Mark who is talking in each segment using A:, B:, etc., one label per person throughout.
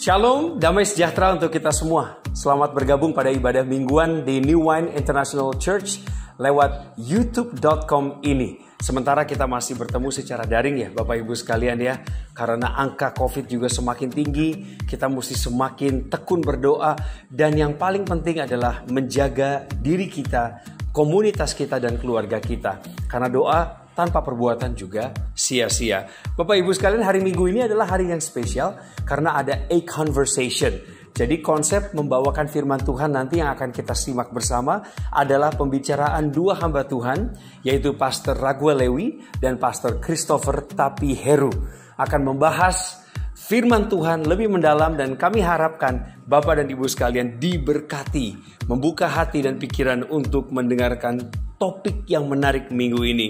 A: Shalom, damai sejahtera untuk kita semua. Selamat bergabung pada ibadah mingguan di New Wine International Church lewat youtube.com ini. Sementara kita masih bertemu secara daring ya Bapak Ibu sekalian ya. Karena angka COVID juga semakin tinggi, kita mesti semakin tekun berdoa. Dan yang paling penting adalah menjaga diri kita, komunitas kita dan keluarga kita. Karena doa tanpa perbuatan juga sia-sia. Bapak Ibu sekalian, hari Minggu ini adalah hari yang spesial karena ada A Conversation. Jadi konsep membawakan firman Tuhan nanti yang akan kita simak bersama adalah pembicaraan dua hamba Tuhan, yaitu Pastor Raguel Lewi dan Pastor Christopher Tapi Heru. Akan membahas firman Tuhan lebih mendalam dan kami harapkan Bapak dan Ibu sekalian diberkati, membuka hati dan pikiran untuk mendengarkan topik yang menarik minggu ini.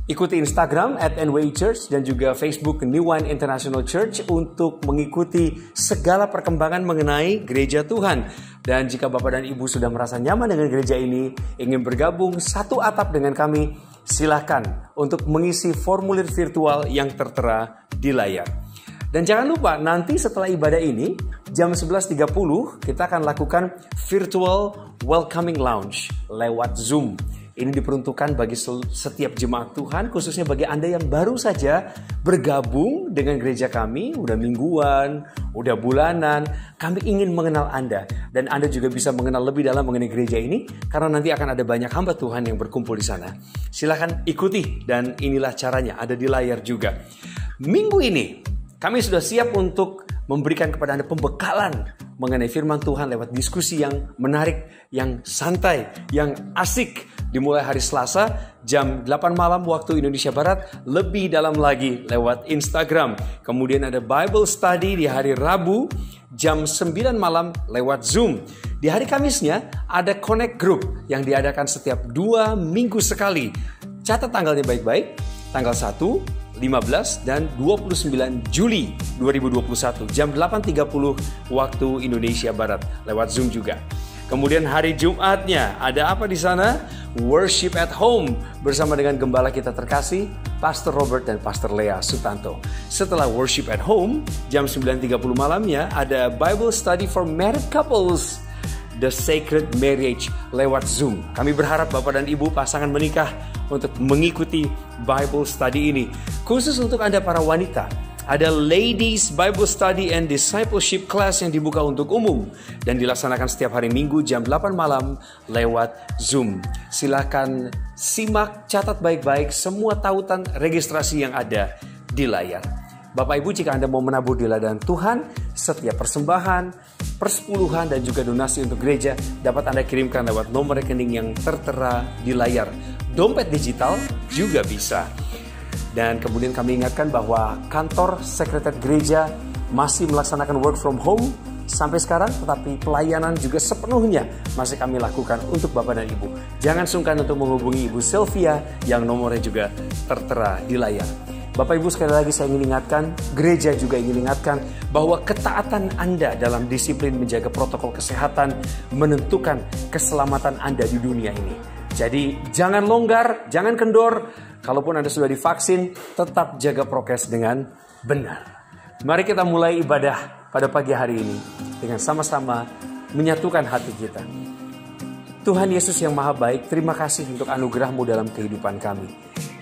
A: Ikuti Instagram @NWI dan juga Facebook New Wine International Church untuk mengikuti segala perkembangan mengenai gereja Tuhan. Dan jika Bapak dan Ibu sudah merasa nyaman dengan gereja ini, ingin bergabung satu atap dengan kami, silakan untuk mengisi formulir virtual yang tertera di layar. Dan jangan lupa nanti setelah ibadah ini, jam 11.30 kita akan lakukan virtual welcoming lounge lewat Zoom. Ini diperuntukkan bagi setiap jemaat Tuhan, khususnya bagi Anda yang baru saja bergabung dengan gereja kami, udah mingguan, udah bulanan. Kami ingin mengenal Anda, dan Anda juga bisa mengenal lebih dalam mengenai gereja ini, karena nanti akan ada banyak hamba Tuhan yang berkumpul di sana. Silakan ikuti, dan inilah caranya, ada di layar juga. Minggu ini, kami sudah siap untuk memberikan kepada Anda pembekalan mengenai firman Tuhan lewat diskusi yang menarik, yang santai, yang asik. Dimulai hari Selasa jam 8 malam waktu Indonesia Barat, lebih dalam lagi lewat Instagram. Kemudian ada Bible Study di hari Rabu jam 9 malam lewat Zoom. Di hari Kamisnya ada Connect Group yang diadakan setiap 2 minggu sekali. Catat tanggalnya baik-baik, tanggal 1, 15 dan 29 Juli 2021 jam 8.30 waktu Indonesia Barat lewat Zoom juga. Kemudian hari Jumatnya ada apa di sana? Worship at Home bersama dengan gembala kita terkasih Pastor Robert dan Pastor Lea Sutanto. Setelah Worship at Home jam 9.30 malamnya ada Bible Study for Married Couples, The Sacred Marriage lewat Zoom. Kami berharap Bapak dan Ibu pasangan menikah untuk mengikuti Bible Study ini. Khusus untuk Anda para wanita, ada Ladies Bible Study and Discipleship Class yang dibuka untuk umum dan dilaksanakan setiap hari Minggu jam 8 malam lewat Zoom. Silakan simak, catat baik-baik semua tautan registrasi yang ada di layar. Bapak Ibu, jika Anda mau menabur di ladang Tuhan, setiap persembahan, persepuluhan dan juga donasi untuk gereja dapat Anda kirimkan lewat nomor rekening yang tertera di layar. Dompet digital juga bisa. Dan kemudian kami ingatkan bahwa kantor sekretariat gereja masih melaksanakan work from home sampai sekarang, tetapi pelayanan juga sepenuhnya masih kami lakukan untuk Bapak dan Ibu. Jangan sungkan untuk menghubungi Ibu Sylvia yang nomornya juga tertera di layar. Bapak Ibu, sekali lagi saya ingin ingatkan, gereja juga ingin ingatkan bahwa ketaatan Anda dalam disiplin menjaga protokol kesehatan menentukan keselamatan Anda di dunia ini. Jadi jangan longgar, jangan kendor. Kalaupun Anda sudah divaksin, tetap jaga prokes dengan benar. Mari kita mulai ibadah pada pagi hari ini dengan sama-sama menyatukan hati kita. Tuhan Yesus yang Maha Baik, terima kasih untuk anugerah-Mu dalam kehidupan kami.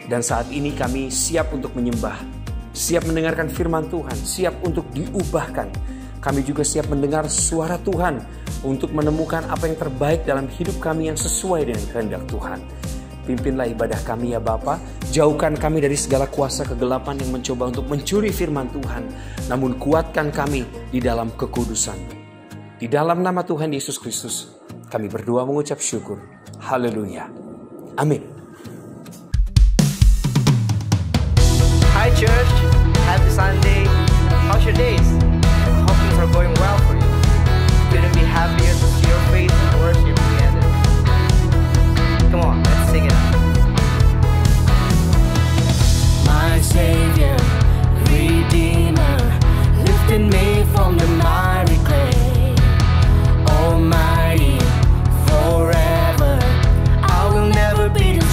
A: Dan saat ini kami siap untuk menyembah, siap mendengarkan firman Tuhan, siap untuk diubahkan. Kami juga siap mendengar suara Tuhan untuk menemukan apa yang terbaik dalam hidup kami yang sesuai dengan kehendak Tuhan. Pimpinlah ibadah kami ya Bapa, jauhkan kami dari segala kuasa kegelapan yang mencoba untuk mencuri firman Tuhan, namun kuatkan kami di dalam kekudusan. Di dalam nama Tuhan Yesus Kristus, kami berdoa mengucap syukur. Haleluya. Amin.
B: Hi church, happy Sunday. How's your days? Hope things are going well for you. Couldn't be happier to see your face and worship together. Come on, let's sing it out.
C: My Savior, Redeemer, lifted me from the miry clay. Almighty, forever, I will never be the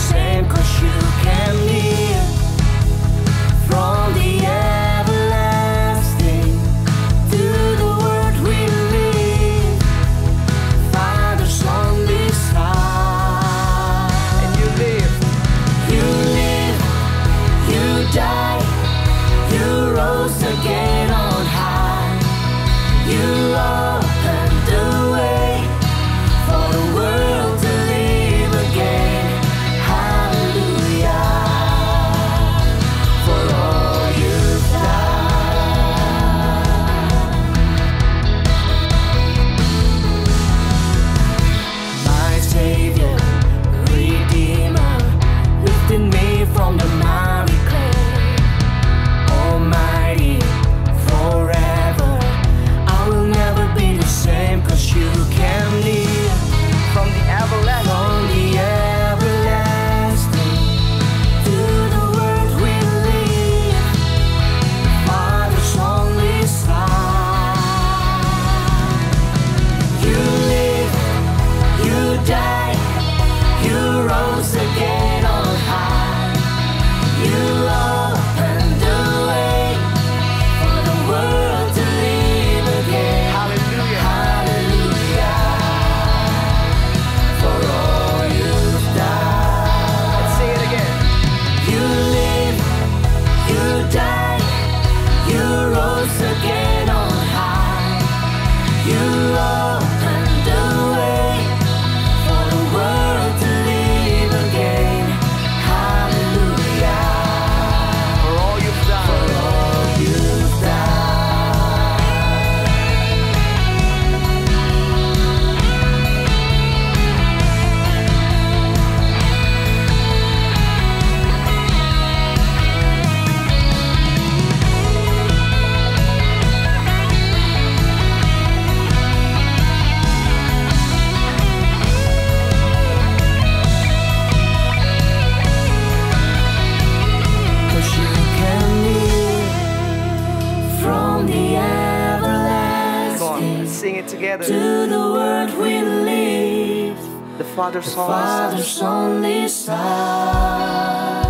B: sing it together.
C: To the world we live,
B: The Father's
C: Father's only Son.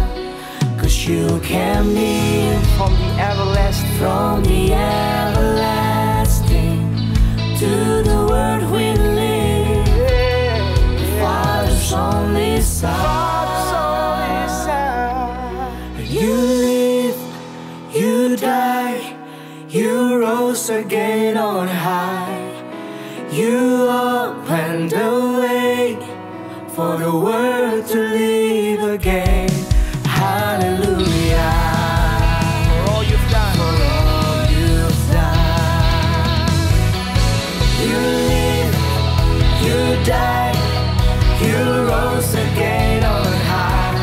C: 'Cause you came near
B: from the everlasting.
C: from the everlasting to the world we live. Father's only
B: Father's only
C: Son.
B: Son.
C: You live, you die, you rose again on high. You opened the way for the world to live again. Hallelujah.
B: For all you've done.
C: For all you've done. You live, you died, you rose again on high.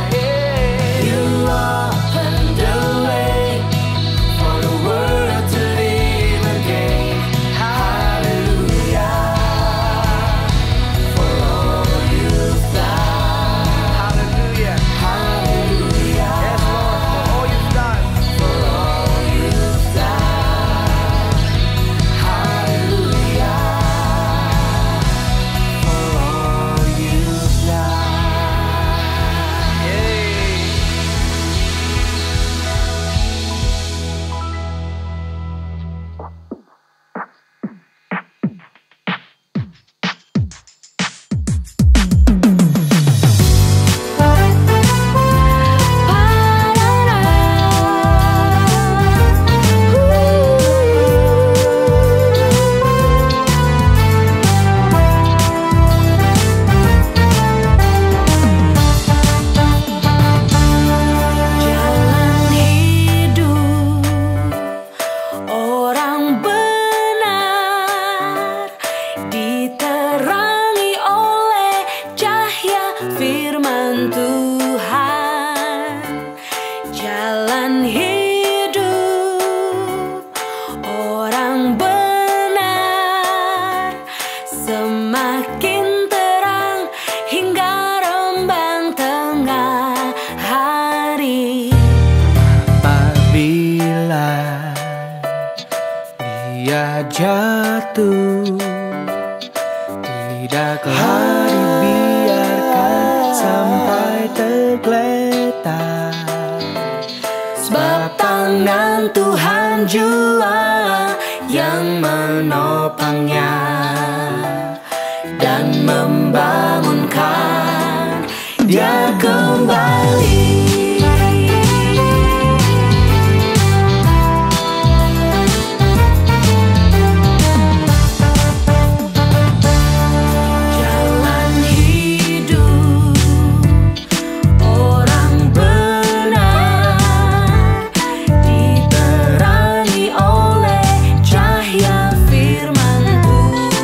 C: You opened the way for the world to live again. Hallelujah. For all you've done.
B: Hallelujah.
C: Hallelujah.
B: Yes, Lord, for all you've done.
C: For all you've done. Hallelujah. For all you've done.
B: Yay.
C: Jalan hidup orang benar diterangi oleh cahaya firman Tuhan. Jalan hidup orang benar semakin terang hingga rembang tengah hari. Apabila dia jatuh, tidaklah dibiarkan sampai tergeletak. Sebab tangan Tuhan jua yang menopangnya dan membangunkan dia kembali. Jalan hidup orang benar diterangi oleh cahaya firman Tuhan.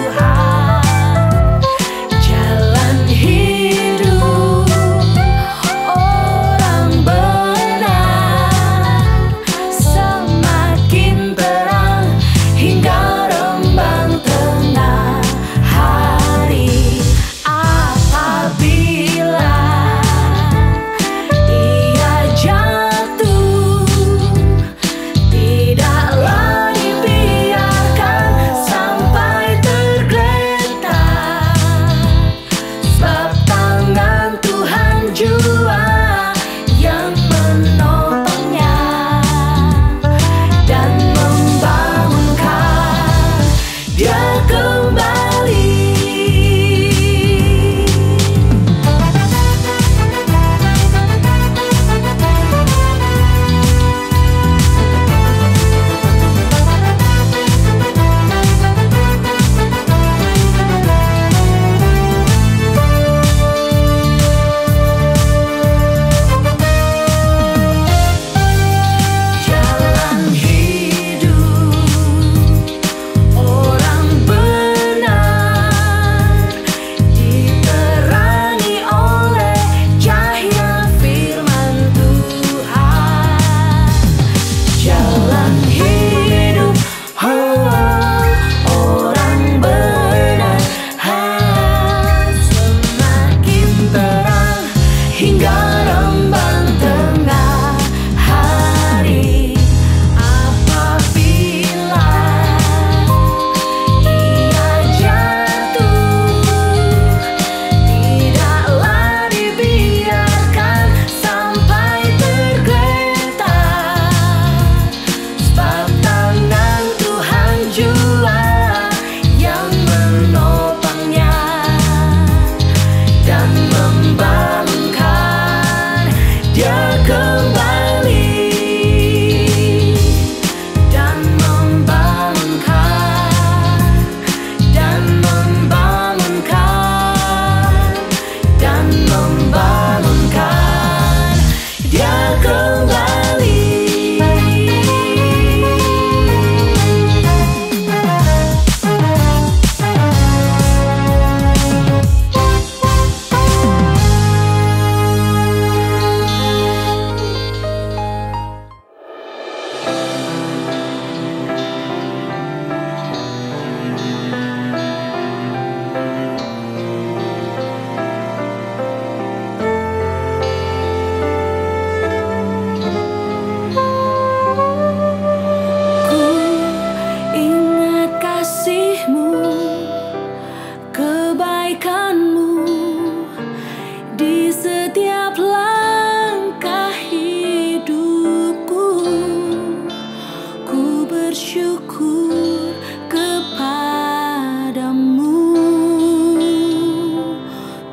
C: bersyukur kepadamu,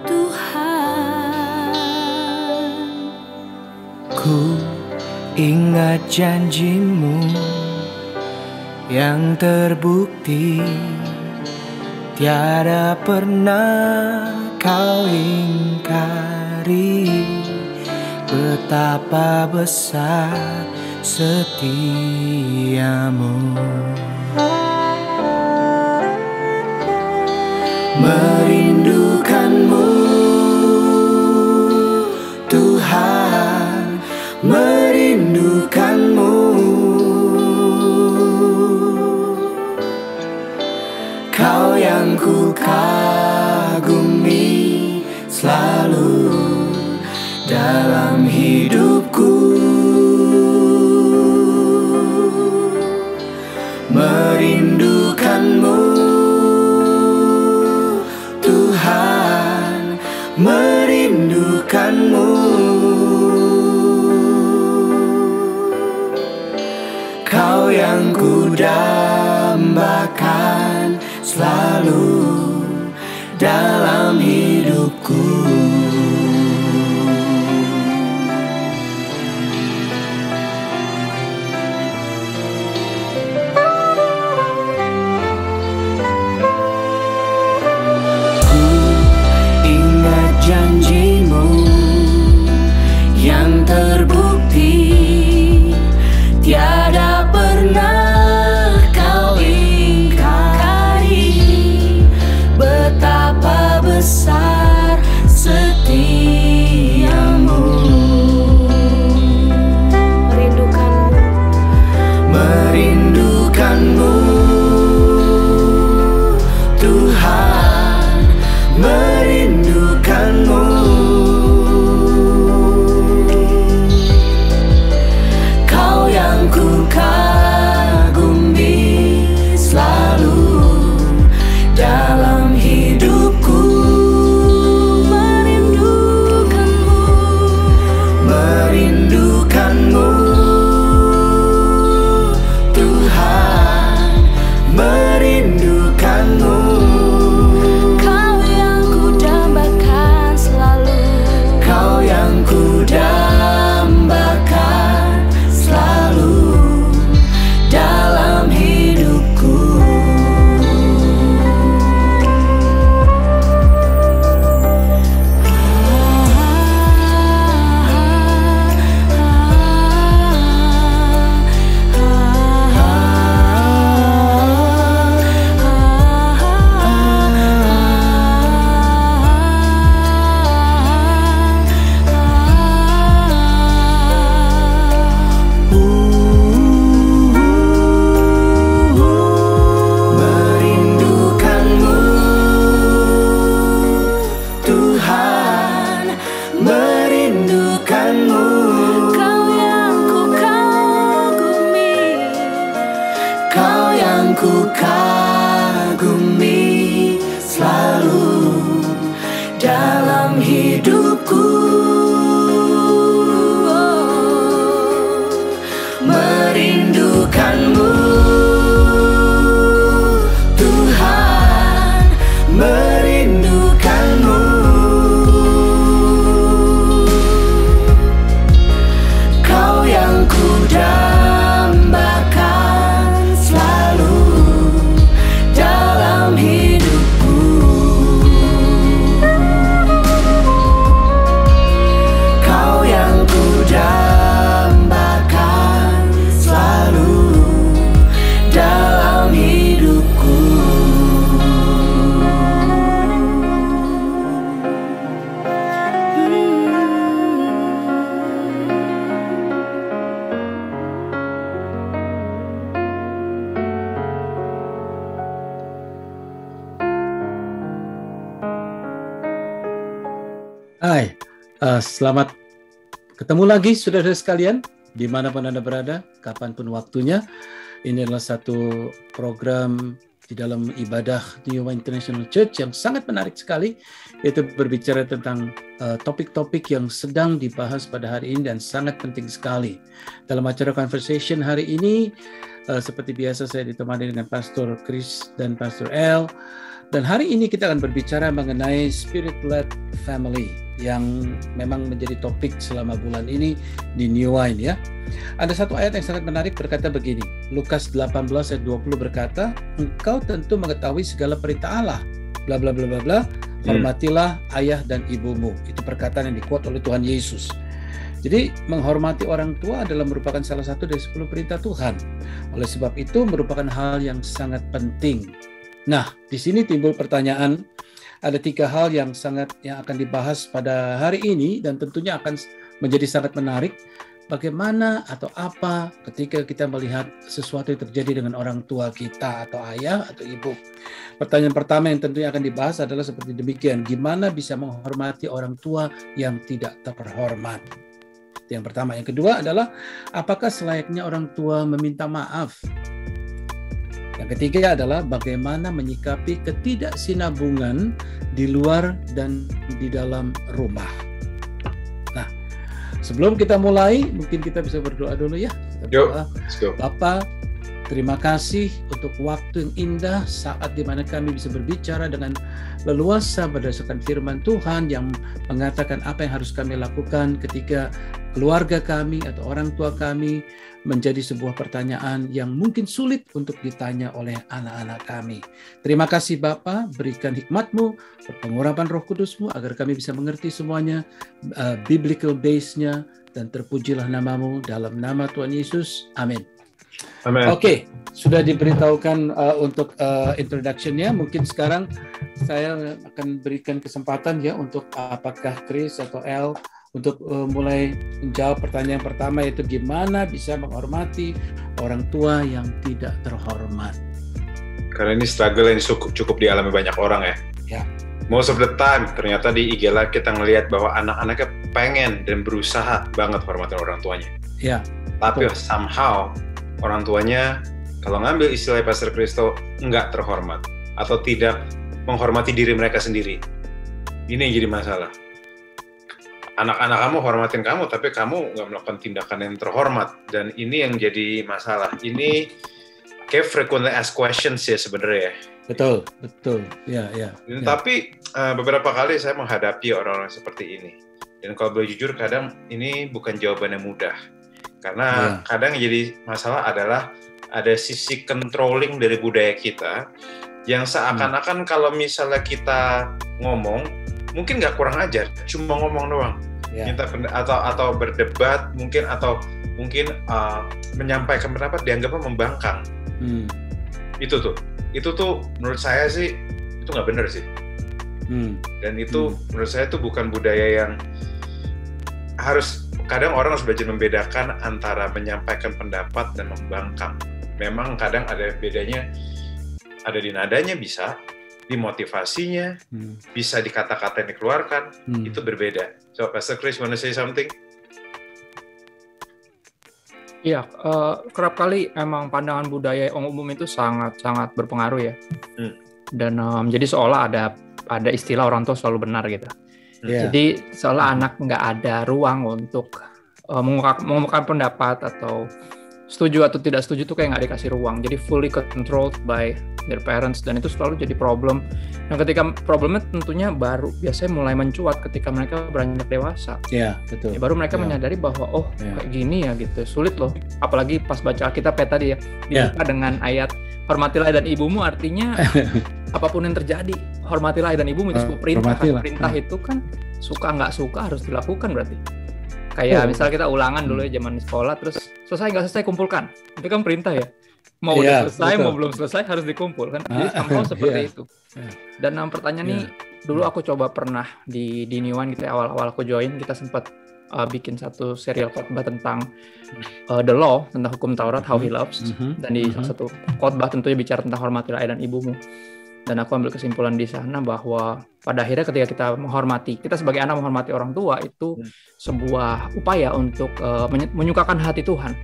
C: Tuhan.
B: Ku ingat janjimu yang terbukti, tiada pernah kau ingkari betapa besar setiamu. Merindukanmu, Tuhan, merindukanmu. Kau yang ku kagumi selalu dalam hidupku. Merindukanmu, Tuhan, merindukanmu. Kau yang ku dambakan selalu dalam hidupku. Ku ingat janjimu yang terbukti, tiada pernah kau ingkari betapa besar setiamu. Merindukanmu, Tuhan, merindukanmu. Kau yang ku kagumi selalu dalam hidupku. Merindukanmu, merindukanmu, Tuhan, merindukanmu.
C: Kau yang ku dambakan selalu,
B: Kau yang ku dambakan selalu dalam hidupku. Merindukanmu, Tuhan, merindukanmu.
C: kau yang ku kagumi,
B: Kau yang ku kagumi selalu dalam hidupku. Merindukanmu, Tuhan, merindukanmu. Kau yang ku dambakan selalu dalam hidupku. Kau yang ku dambakan selalu dalam hidupku.
D: Hai, selamat ketemu lagi saudara sekalian, dimanapun Anda berada, kapanpun waktunya. Ini adalah satu program di dalam ibadah New Wine International Church yang sangat menarik sekali, yaitu berbicara tentang topik-topik yang sedang dibahas pada hari ini dan sangat penting sekali. Dalam acara conversation hari ini, Seperti biasa saya ditemani dengan Pastor Chris dan Pastor El. Dan hari ini kita akan berbicara mengenai Spirit-led Family yang memang menjadi topik selama bulan ini di New Wine ya. Ada satu ayat yang sangat menarik berkata begini. Lukas 18 ayat 20 berkata, "Engkau tentu mengetahui segala perintah Allah, bla bla bla bla bla. Hormatilah ayah dan ibumu." Itu perkataan yang dikuat oleh Tuhan Yesus. Jadi menghormati orang tua adalah merupakan salah satu dari 10 perintah Tuhan. Oleh sebab itu merupakan hal yang sangat penting. Nah, di sini timbul pertanyaan, ada 3 hal yang akan dibahas pada hari ini dan tentunya akan menjadi sangat menarik. Bagaimana atau apa ketika kita melihat sesuatu yang terjadi dengan orang tua kita atau ayah atau ibu. Pertanyaan pertama yang tentunya akan dibahas adalah seperti demikian. Gimana bisa menghormati orang tua yang tidak terhormat? Itu yang pertama. Yang kedua adalah apakah selayaknya orang tua meminta maaf? Yang ketiga adalah bagaimana menyikapi ketidaksinambungan di luar dan di dalam rumah. Nah, sebelum kita mulai, mungkin kita bisa berdoa dulu ya.
E: Yuk, let's go.
D: Bapa, terima kasih untuk waktu yang indah saat di mana kami bisa berbicara dengan leluasa berdasarkan firman Tuhan yang mengatakan apa yang harus kami lakukan ketika keluarga kami atau orang tua kami menjadi sebuah pertanyaan yang mungkin sulit untuk ditanya oleh anak-anak kami. Terima kasih Bapa, berikan hikmat-Mu, pengurapan Roh Kudus-Mu agar kami bisa mengerti semuanya, biblical base-nya, dan terpujilah nama-Mu dalam nama Tuhan Yesus. Amin.
E: Amen.
D: Oke, sudah diberitahukan untuk introduction-nya. Mungkin sekarang saya akan berikan kesempatan ya untuk apakah Chris atau El untuk mulai menjawab pertanyaan pertama, yaitu gimana bisa menghormati orang tua yang tidak terhormat.
E: Karena ini struggle yang cukup dialami banyak orang ya.
D: Ya.
E: Most of the time ternyata di IG Live kita ngelihat bahwa anak-anaknya pengen dan berusaha banget hormatin orang tuanya.
D: Ya.
E: Tapi somehow orang tuanya, kalau ngambil istilah Pastor Kristo, nggak terhormat atau tidak menghormati diri mereka sendiri. Ini yang jadi masalah. Anak-anak kamu hormatin kamu, tapi kamu nggak melakukan tindakan yang terhormat. Dan ini yang jadi masalah. Ini kayak frequently asked questions ya sebenarnya.
D: Betul. Ya.
E: Tapi beberapa kali saya menghadapi orang-orang seperti ini. Dan kalau boleh jujur, kadang ini bukan jawaban yang mudah. Karena kadang yang jadi masalah adalah ada sisi controlling dari budaya kita yang seakan-akan kalau misalnya kita ngomong, mungkin nggak kurang ajar, cuma ngomong doang, minta atau berdebat mungkin atau mungkin menyampaikan pendapat dianggapnya membangkang. Itu tuh menurut saya sih itu nggak benar sih. Dan itu menurut saya itu bukan budaya yang harus. Kadang orang harus belajar membedakan antara menyampaikan pendapat dan membangkang. Memang kadang ada bedanya, ada di nadanya bisa, di motivasinya, bisa di kata-kata yang dikeluarkan, itu berbeda. So, Pastor Chris, wanna say something?
F: Iya, kerap kali emang pandangan budaya umum itu sangat berpengaruh ya. Dan jadi seolah ada istilah orang tua selalu benar gitu. Jadi seolah anak nggak ada ruang untuk mengungkapkan pendapat atau setuju atau tidak setuju tuh kayak nggak dikasih ruang. Jadi fully controlled by their parents, dan itu selalu jadi problem. Dan ketika problemnya tentunya biasanya mulai mencuat ketika mereka beranjak dewasa.
D: Iya, betul.
F: Ya, baru mereka menyadari bahwa kayak gini ya gitu, sulit loh. Apalagi pas baca Alkitab tadi ya, dibuka dengan ayat hormatilah dan ibumu, artinya apapun yang terjadi, hormatilah dan ibumu, itu sebuah perintah itu kan suka nggak suka harus dilakukan berarti. Kayak misalnya kita ulangan dulu ya zaman sekolah, terus selesai nggak selesai kumpulkan, itu kan perintah ya. Mau udah selesai, betul. Mau belum selesai harus dikumpulkan. Jadi somehow seperti itu. Dan pertanyaan ini dulu aku coba pernah di New One gitu ya, awal-awal aku join, kita sempat bikin satu serial khotbah tentang the law, tentang hukum Taurat, how he loves. Dan di salah satu khotbah tentunya bicara tentang hormatilah ayah dan ibumu. Dan aku ambil kesimpulan di sana bahwa pada akhirnya ketika kita sebagai anak menghormati orang tua, itu sebuah upaya untuk menyukakan hati Tuhan.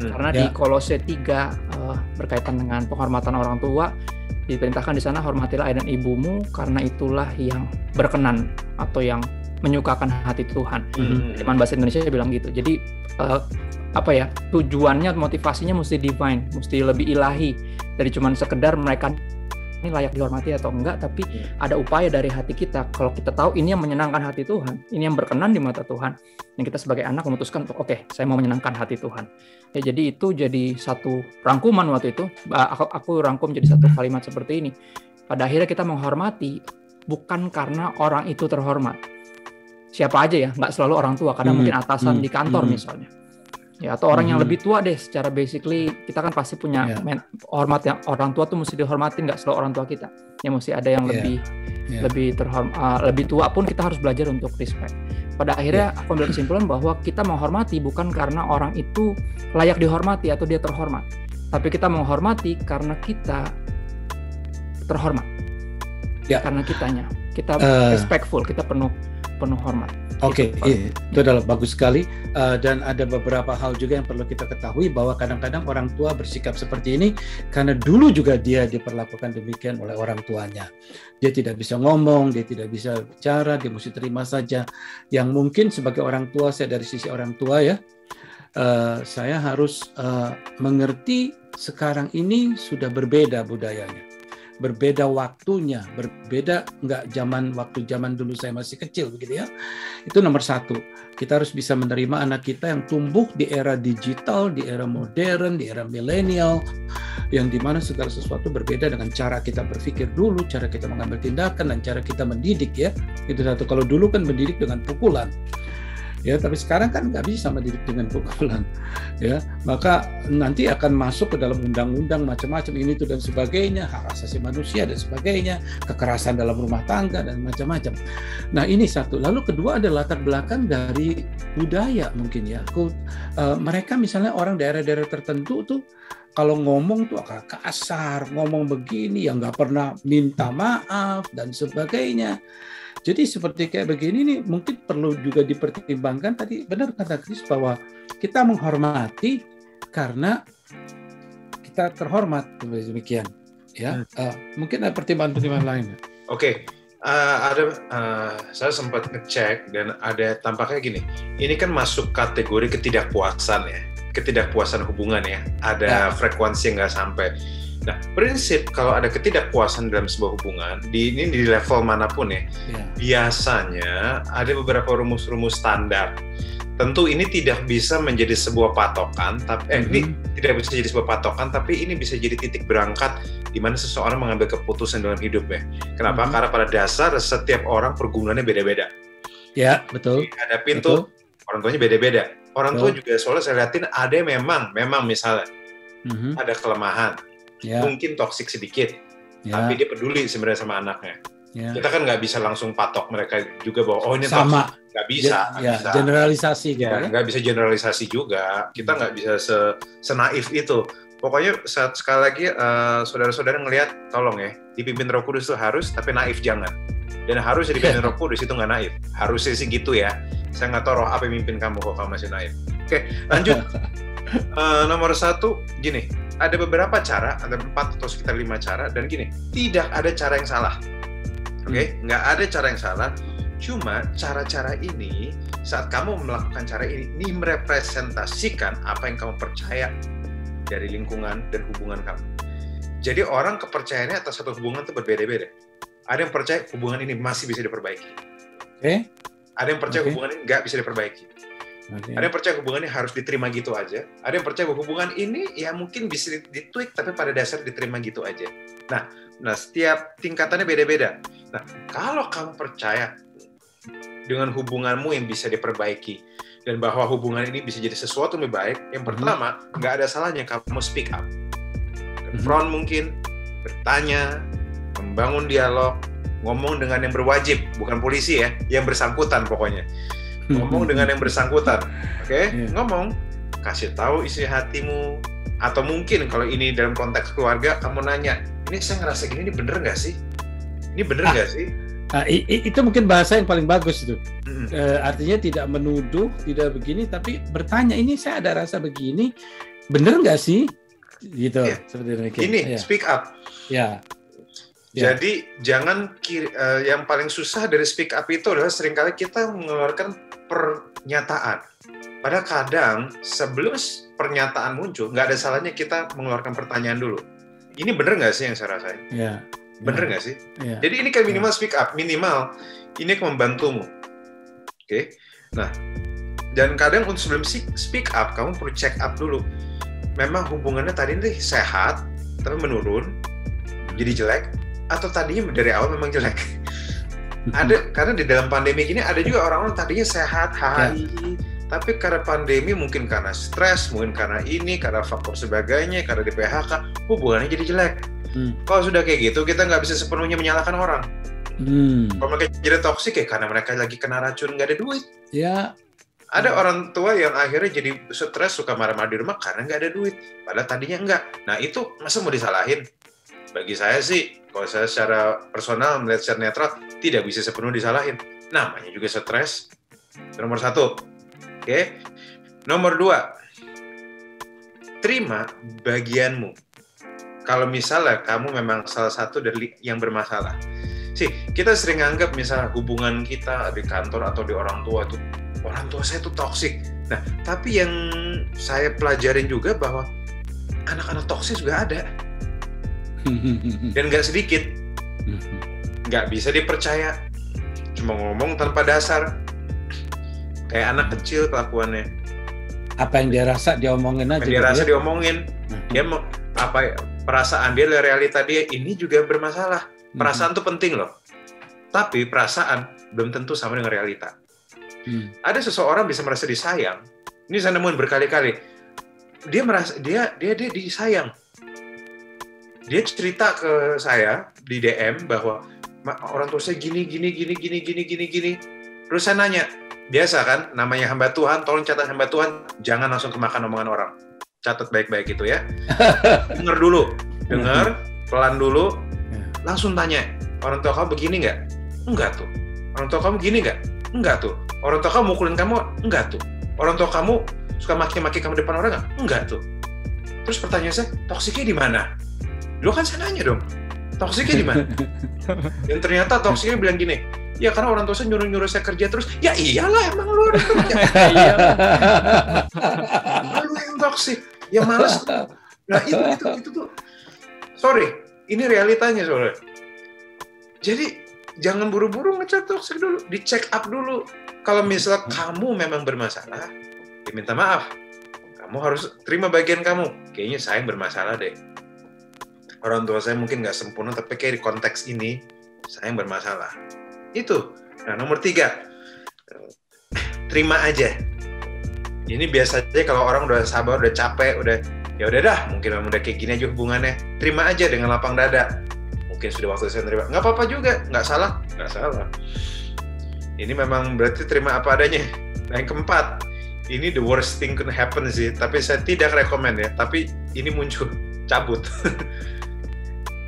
F: Karena di Kolose 3 berkaitan dengan penghormatan orang tua, diperintahkan di sana hormatilah ayah dan ibumu karena itulah yang berkenan atau yang menyukakan hati Tuhan. Firman bahasa Indonesia bilang gitu. Jadi tujuannya, motivasinya mesti divine, mesti lebih ilahi dari cuman sekedar mereka ini layak dihormati atau enggak, tapi ada upaya dari hati kita. Kalau kita tahu ini yang menyenangkan hati Tuhan, ini yang berkenan di mata Tuhan, yang kita sebagai anak memutuskan untuk oke, saya mau menyenangkan hati Tuhan. Ya, jadi itu jadi satu rangkuman waktu itu. Aku rangkum jadi satu kalimat seperti ini. Pada akhirnya kita menghormati bukan karena orang itu terhormat. Siapa aja ya, nggak selalu orang tua. Kadang mungkin atasan di kantor misalnya. Ya, atau orang yang lebih tua deh, secara basically kita kan pasti punya hormat, yang orang tua tuh mesti dihormatin, nggak selalu orang tua kita. Ya mesti ada yang lebih terhormat, lebih tua pun kita harus belajar untuk respect. Pada akhirnya aku ambil kesimpulan bahwa kita menghormati bukan karena orang itu layak dihormati atau dia terhormat, tapi kita menghormati karena kita terhormat. Karena kita respectful, kita penuh hormat.
D: Oke, itu adalah bagus sekali, dan ada beberapa hal juga yang perlu kita ketahui bahwa kadang-kadang orang tua bersikap seperti ini karena dulu juga dia diperlakukan demikian oleh orang tuanya. Dia tidak bisa ngomong, dia tidak bisa bicara, dia mesti terima saja. Yang mungkin sebagai orang tua, saya dari sisi orang tua ya, saya harus mengerti sekarang ini sudah berbeda budayanya. Berbeda waktunya, berbeda nggak waktu zaman dulu saya masih kecil begitu ya. Itu nomor satu. Kita harus bisa menerima anak kita yang tumbuh di era digital, di era modern, di era milenial, yang dimana segala sesuatu berbeda dengan cara kita berpikir dulu, cara kita mengambil tindakan, dan cara kita mendidik ya. Itu satu. Kalau dulu kan mendidik dengan pukulan. Ya, tapi sekarang kan nggak bisa mendidik dengan pukulan, ya. Maka nanti akan masuk ke dalam undang-undang macam-macam ini itu dan sebagainya, hak asasi manusia dan sebagainya, kekerasan dalam rumah tangga dan macam-macam. Nah, ini satu. Lalu kedua ada latar belakang dari budaya mungkin ya. Mereka misalnya orang daerah-daerah tertentu tuh kalau ngomong tuh agak kasar, ngomong begini yang nggak pernah minta maaf dan sebagainya. Jadi seperti kayak begini nih mungkin perlu juga dipertimbangkan. Tadi benar kata Chris bahwa kita menghormati karena kita terhormat, demikian ya. Mungkin ada pertimbangan-pertimbangan lain.
E: Oke. Saya sempat ngecek dan ada tampaknya gini. Ini kan masuk kategori ketidakpuasan ya, ketidakpuasan hubungan ya. Ada frekuensi yang nggak sampai. Nah, prinsip kalau ada ketidakpuasan dalam sebuah hubungan, ini di level manapun ya, biasanya ada beberapa rumus-rumus standar. Tentu ini tidak bisa menjadi sebuah patokan, ini tidak bisa jadi sebuah patokan, tapi ini bisa jadi titik berangkat di mana seseorang mengambil keputusan dalam hidupnya. Kenapa? Karena pada dasar setiap orang pergumulannya beda-beda.
D: Ya, betul.
E: Ada pintu, orang tuanya beda-beda. Orang tua juga soalnya saya lihatin ada yang memang misalnya ada kelemahan. Mungkin toksik sedikit, tapi dia peduli sebenarnya sama anaknya. Kita kan nggak bisa langsung patok mereka juga bahwa ini
D: sama,
E: nggak bisa, bisa.
D: Generalisasi gitu
E: ya. Nggak bisa generalisasi juga. Kita nggak bisa senaif itu. Pokoknya sekali lagi saudara-saudara ngelihat, tolong ya, dipimpin Roh Kudus itu harus, tapi naif jangan. Dan harus dipimpin Roh Kudus itu nggak naif. Harusnya sih gitu ya. Saya nggak tahu roh apa yang mimpin kamu kok kamu masih naif. Oke, lanjut. Nomor satu, gini. Ada beberapa cara, ada 4 atau sekitar 5 cara, dan gini, tidak ada cara yang salah. Oke? Nggak ada cara yang salah, cuma cara-cara ini, saat kamu melakukan cara ini merepresentasikan apa yang kamu percaya dari lingkungan dan hubungan kamu. Jadi orang kepercayaannya atas satu hubungan itu berbeda-beda. Ada yang percaya hubungan ini masih bisa diperbaiki. Ada yang percaya hubungan ini nggak bisa diperbaiki. Ada yang percaya hubungan ini harus diterima gitu aja. Ada yang percaya bahwa hubungan ini ya mungkin bisa ditweak tapi pada dasar diterima gitu aja. Nah setiap tingkatannya beda-beda. Nah kalau kamu percaya dengan hubunganmu yang bisa diperbaiki dan bahwa hubungan ini bisa jadi sesuatu yang lebih baik, yang pertama nggak ada salahnya kamu speak up, confront mungkin, bertanya, membangun dialog, ngomong dengan yang berwajib, bukan polisi ya, yang bersangkutan pokoknya. Ngomong dengan yang bersangkutan, ngomong, kasih tahu isi hatimu, atau mungkin kalau ini dalam konteks keluarga, kamu nanya, ini saya ngerasa gini, ini bener nggak sih? Ini bener nggak sih?
D: Itu mungkin bahasa yang paling bagus itu. Artinya tidak menuduh, tidak begini, tapi bertanya, ini saya ada rasa begini, bener nggak sih? Gitu. Seperti demikian.
E: Ini speak up. Jadi jangan yang paling susah dari speak up itu adalah seringkali kita mengeluarkan pernyataan. Padahal kadang sebelum pernyataan muncul, nggak ada salahnya kita mengeluarkan pertanyaan dulu. Ini bener nggak sih yang saya rasain?
D: Ya.
E: Bener nggak sih?
D: Ya.
E: Jadi ini kan minimal speak up, minimal ini akan membantumu. Oke? Nah, dan kadang untuk sebelum speak up, kamu perlu check up dulu. Memang hubungannya tadi nih sehat, tapi menurun, jadi jelek, atau tadinya dari awal memang jelek. Ada, karena di dalam pandemi ini ada juga orang-orang tadinya sehat, tapi karena pandemi mungkin karena stres, mungkin karena ini, karena faktor sebagainya, karena di PHK, hubungannya jadi jelek. Kalau sudah kayak gitu, kita nggak bisa sepenuhnya menyalahkan orang. Kalau mereka jadi toksik ya karena mereka lagi kena racun, nggak ada duit.
D: Ya.
E: Ada orang tua yang akhirnya jadi stres, suka marah-marah di rumah karena nggak ada duit. Padahal tadinya enggak. Nah itu masa mau disalahin? Bagi saya sih, kalau saya secara personal melihat secara netral, tidak bisa sepenuhnya disalahin. Namanya juga stres. Nomor 1. Oke. Nomor 2. Terima bagianmu. Kalau misalnya kamu memang salah satu dari yang bermasalah. Kita sering anggap misalnya hubungan kita di kantor atau di orang tua saya tuh toksik. Nah, tapi yang saya pelajarin juga bahwa anak-anak toksik juga ada. Dan nggak sedikit. Nggak bisa dipercaya. Cuma ngomong tanpa dasar. Kayak anak kecil kelakuannya.
D: Apa yang dia rasa diomongin aja.
E: Dia rasa diomongin. Dia perasaan dia, realita dia ini juga bermasalah. Perasaan tuh penting loh. Tapi perasaan belum tentu sama dengan realita. Ada seseorang bisa merasa disayang. Ini saya nemuin berkali-kali. Dia merasa dia disayang. Dia cerita ke saya di DM bahwa orang tua saya gini. Terus saya nanya, biasa kan, namanya hamba Tuhan, tolong catat hamba Tuhan, jangan langsung kemakan omongan orang. Catat baik-baik gitu ya. Dengar dulu, pelan dulu, langsung tanya, orang tua kamu begini nggak? Enggak tuh. Orang tua kamu gini nggak? Enggak tuh. Orang tua kamu mukulin kamu? Enggak tuh. Orang tua kamu suka maki-maki kamu depan orang nggak? Enggak tuh. Terus pertanyaan saya, toksiknya di mana? Lu kan saya nanya dong, toksiknya di mana? Dan ternyata toksiknya bilang gini, ya karena orang tua saya nyuruh saya kerja terus. Ya iyalah, emang lu harus kerja. Lu yang toksik, yang malas. Nah itu tuh. Sorry, ini realitanya soalnya. Jadi jangan buru-buru ngecek toksik dulu, dicek up dulu. Kalau misalnya kamu memang bermasalah, ya minta maaf. Kamu harus terima bagian kamu. Kayaknya saya yang bermasalah deh. Orang tua saya mungkin nggak sempurna, tapi kayak di konteks ini, saya yang bermasalah. Itu. Nah, nomor 3. Terima aja. Ini biasanya kalau orang udah sabar, udah capek, ya udah dah, mungkin memang udah kayak gini aja hubungannya. Terima aja dengan lapang dada. Mungkin sudah waktu saya terima. Nggak apa-apa juga, nggak salah. Ini memang berarti terima apa adanya. Nah, yang keempat, ini the worst thing can happen sih, tapi saya tidak rekomen ya, tapi ini muncul, cabut.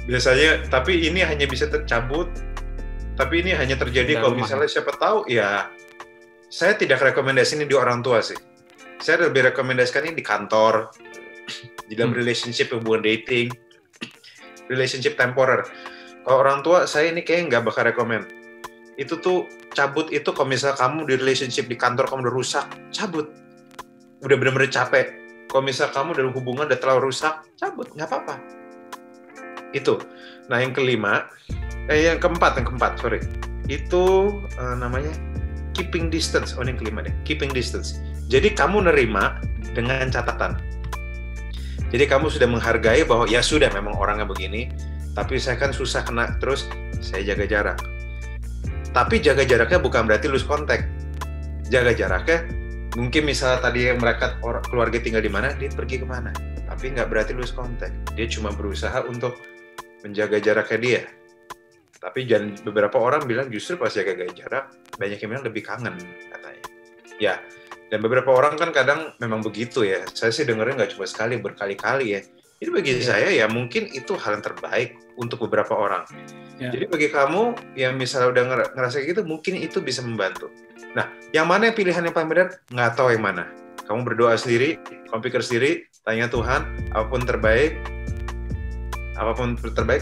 E: Biasanya, tapi ini hanya bisa tercabut, tapi ini hanya terjadi kalau misalnya siapa tahu, ya saya tidak rekomendasi ini di orang tua sih. Saya lebih rekomendasikan ini di kantor, di dalam relationship, hubungan dating, relationship temporer. Kalau orang tua, saya ini kayaknya nggak bakal rekomen. Itu tuh, cabut itu kalau misalnya kamu di relationship di kantor, kamu udah rusak, cabut. Udah benar-benar capek. Kalau misalnya kamu dalam hubungan udah terlalu rusak, cabut, nggak apa-apa. Itu. Nah, yang keempat, sorry. Itu namanya keeping distance. Yang kelima deh, keeping distance. Jadi kamu nerima dengan catatan. Jadi kamu sudah menghargai bahwa ya sudah memang orangnya begini, tapi saya kan susah kena terus, saya jaga jarak. Tapi jaga jaraknya bukan berarti lose contact. Jaga jaraknya mungkin misalnya tadi yang mereka keluarga tinggal di mana, dia pergi kemana. Tapi nggak berarti lose contact. Dia cuma berusaha untuk menjaga jaraknya dia. Tapi beberapa orang bilang justru pas jaga jarak, banyak yang bilang lebih kangen katanya. Ya, dan beberapa orang kan kadang memang begitu ya. Saya sih dengarnya nggak cuma sekali, berkali-kali ya. Jadi bagi saya ya mungkin itu hal yang terbaik untuk beberapa orang. Jadi bagi kamu yang misalnya udah ngerasa gitu, mungkin itu bisa membantu. Nah, yang mana pilihan yang paling benar? Nggak tahu yang mana. Kamu berdoa sendiri, kamu pikir sendiri, tanya Tuhan, apapun terbaik,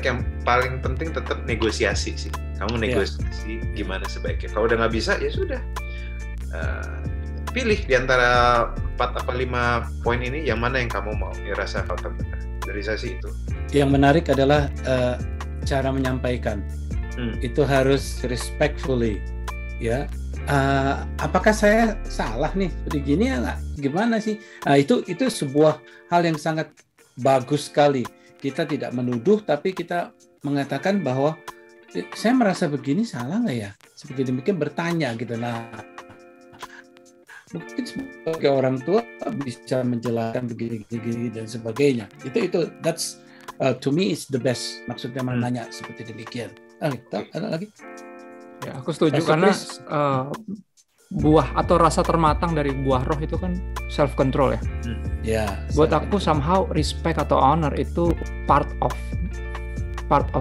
E: yang paling penting tetap negosiasi sih. Kamu negosiasi gimana sebaiknya. Kalau udah nggak bisa, ya sudah. pilih di antara 4 apa 5 poin ini, yang mana yang kamu mau, yang rasa kau terbenar. Dari saya sih itu.
D: Yang menarik adalah cara menyampaikan. Itu harus respectfully, ya. Apakah saya salah nih begini ya? Gimana sih? Itu sebuah hal yang sangat bagus sekali. Kita tidak menuduh, tapi kita mengatakan bahwa saya merasa begini, salah nggak ya? Seperti demikian, bertanya gitu. Nah, mungkin sebagai orang tua bisa menjelaskan begini dan sebagainya. Itu that's to me is the best. Maksudnya menanya seperti demikian. Ada lagi?
F: Ya, aku setuju karena buah atau rasa termatang dari buah roh itu kan self control ya.
D: Ya.
F: Buat aku somehow respect atau honor itu part of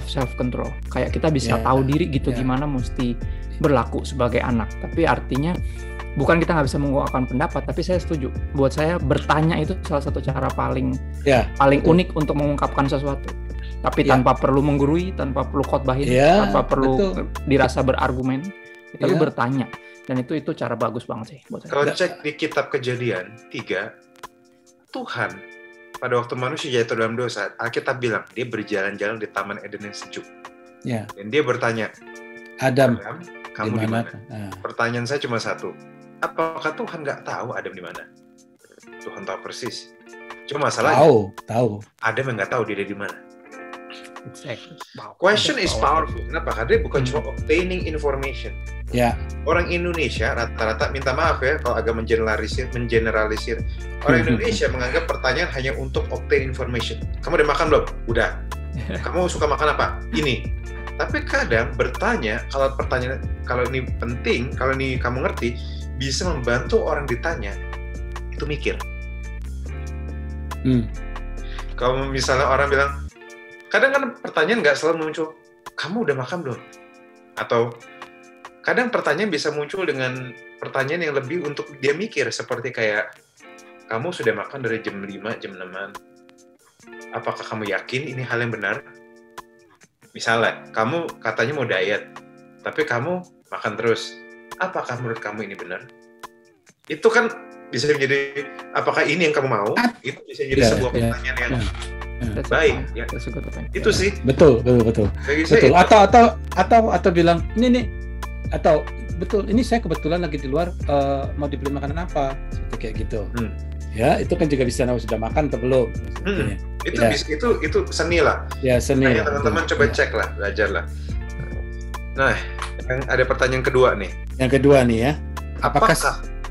F: self control. Kayak kita bisa tahu diri gitu gimana mesti berlaku sebagai anak. Tapi artinya bukan kita nggak bisa mengungkapkan pendapat, tapi saya setuju. Buat saya bertanya itu salah satu cara paling unik untuk mengungkapkan sesuatu. Tapi tanpa perlu menggurui, tanpa perlu khotbahin, tanpa perlu dirasa berargumen, tapi bertanya. Dan itu cara bagus banget sih buat saya.
E: Kalau cek di kitab Kejadian 3, Tuhan pada waktu manusia jatuh dalam dosa, Alkitab bilang dia berjalan-jalan di Taman Eden yang sejuk. Dan dia bertanya, Adam, kamu di mana? Pertanyaan saya cuma satu, apakah Tuhan nggak tahu Adam di mana? Tuhan tahu persis. Cuma masalahnya,
D: tahu.
E: Adam yang nggak tahu dia di mana.
F: Exactly. Wow.
E: Question is powerful. Kenapa? Karena dia bukan cuma obtaining information. Orang Indonesia rata-rata, minta maaf ya kalau agak mengeneralisir. Orang Indonesia menganggap pertanyaan hanya untuk obtain information. Kamu udah makan belum? Udah. Kamu suka makan apa? Ini. Tapi kadang bertanya, kalau ini penting, kalau ini kamu ngerti, bisa membantu orang ditanya itu mikir. Kalau misalnya orang bilang, kadang kan pertanyaan nggak selalu muncul, kamu udah makan belum? Atau kadang pertanyaan bisa muncul dengan pertanyaan yang lebih untuk dia mikir, seperti kayak, kamu sudah makan dari jam 5, jam 6-an. Apakah kamu yakin ini hal yang benar? Misalnya, kamu katanya mau diet, tapi kamu makan terus. Apakah menurut kamu ini benar? Itu kan bisa menjadi, apakah ini yang kamu mau? Itu bisa jadi sebuah pertanyaan yang baik. Itu sih. Betul.
D: Atau bilang, ini atau betul, ini saya kebetulan lagi di luar, mau dibeli makanan apa? Seperti kayak gitu. Ya, itu kan juga bisa sudah makan atau belum.
E: Itu seni lah. Ya, seni. Nah, teman-teman coba cek lah, belajar lah. Nah, ada pertanyaan kedua nih. Yang kedua nih ya. Apakah